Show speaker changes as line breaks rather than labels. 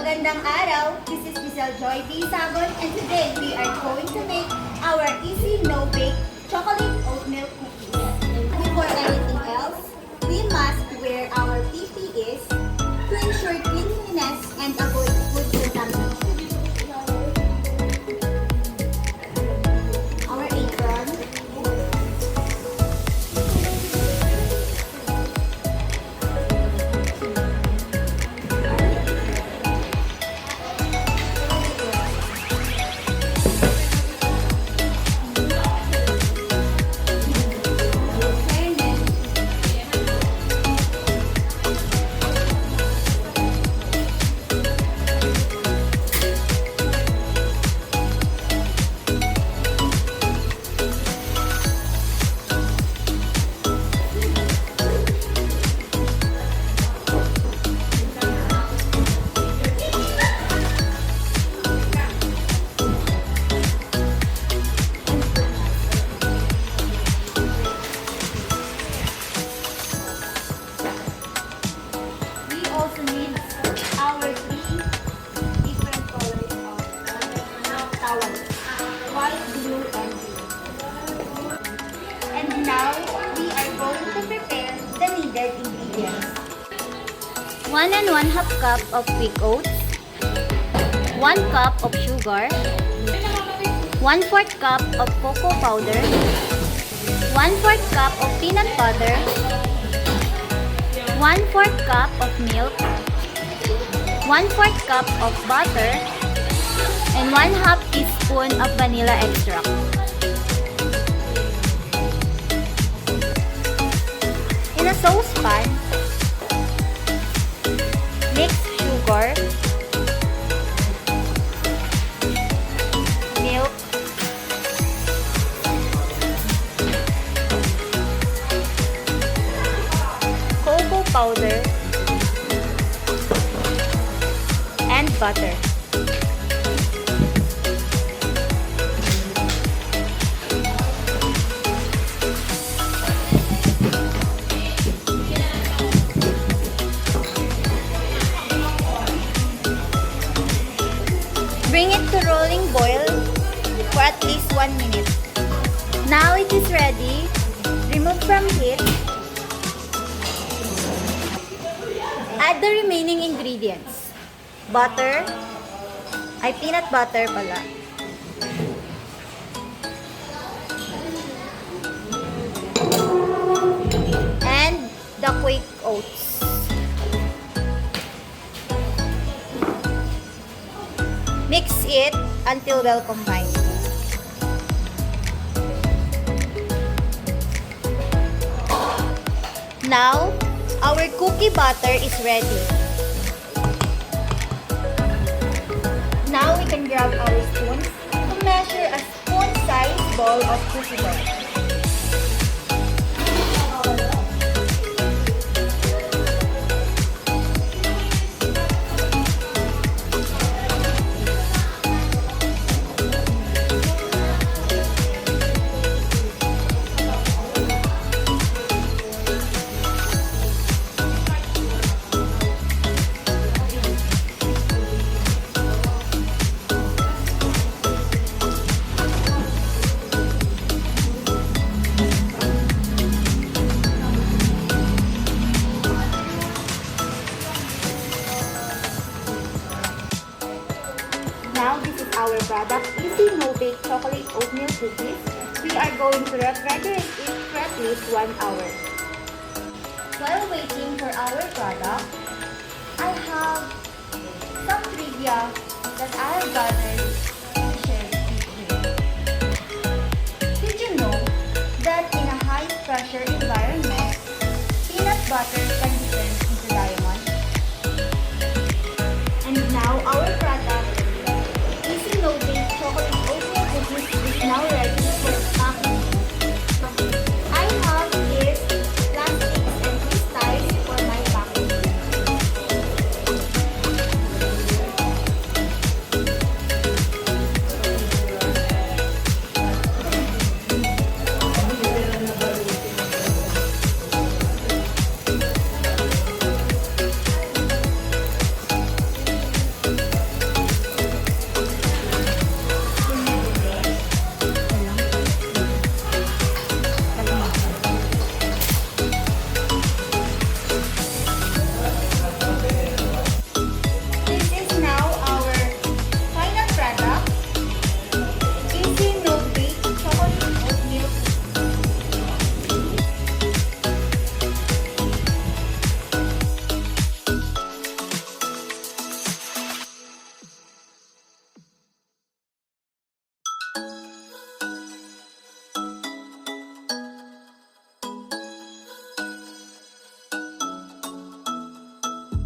Magandang araw! This is Giselle Joy D. Sagon and today we are going to make our easy no-bake chocolate oatmeal cookies. Before anything else, we must wear our PPEs to ensure cleanliness and avoid food contamination. Our apron, we also need our three different colors of towels, white, blue, and blue. And now, we are going to prepare the needed ingredients.
1 and 1/2 cup of quick oats, 1 cup of sugar, 1/4 cup of cocoa powder, 1/4 cup of peanut butter, 1/4 cup of milk, 1/4 cup of butter, and 1/2 teaspoon of vanilla extract. In a saucepan, mix sugar, milk, cocoa powder, and butter. Bring it to rolling boil for at least 1 minute. Now it is ready. Remove from heat. Add the remaining ingredients. Butter. Ay, peanut butter pala. And the quick oats. Mix it until well combined. Now, our cookie batter is ready. Now we can grab our spoons to measure a spoon-sized ball of cookie dough. Now, this is our product, Easy No-Bake Chocolate Oatmeal Cookies. We are going to refrigerate it for at least 1 hour. While waiting for our product, I have some trivia that I have gathered to share with you. Did you know that in a high-pressure environment, peanut butter can be